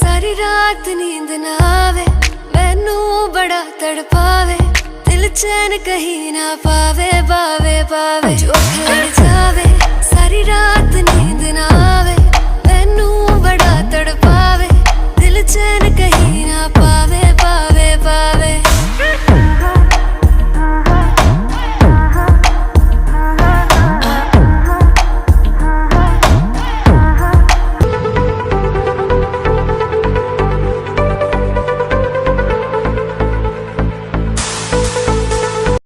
सारी रात नींद ना आवे, मैनू बड़ा तड़पावे, दिल चैन कहीं ना पावे, पावे पावे जो लड़ जावे। सारी रात नींद ना